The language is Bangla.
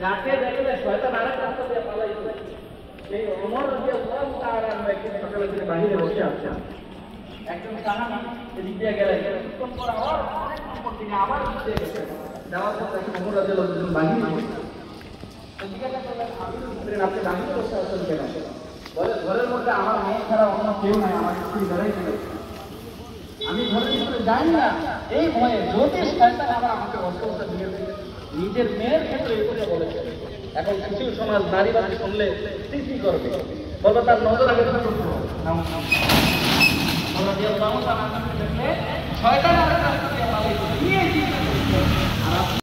যাকে দেখলে শয়তান আরেক রাস্তা দিয়ে পালাইছে, সেই ওমর রাদিয়াল্লাহু তাআলা একদিন সকালে তিনি বাহিরে বসে আছেন। একজন সাহাবী এদিক দিয়ে গেলেন, কিছুক্ষণ পর আবার অনেকক্ষণ পর তিনি আবার এদিকে গেছেন। যাওয়ার পর দেখেন ওমর রাদিয়াল্লাহু তাআলা বাহিরে বসে আছেন। জিজ্ঞাসা করলেন, আমিরুল মুমিনিন আপনি বাহিরে বসে আছেন কেন? বলে, ঘরের মধ্যে আমার মেয়ে ছাড়া অন্য কেউ নাই, আমার স্ত্রী ঘরেই ছিল, আমি ঘরের ভিতরে যাই না এই ভয়ে, যদি শয়তান আবার আমাকে অস্ত্র দিয়ে দেয়। নিজের মেয়ের ক্ষেত্রে এই কথা বলেছে। এখন কিছু সমাজ নারীবাদী শুনলে স্মৃতি করবে, বলবে তার নজর আগে শয়তান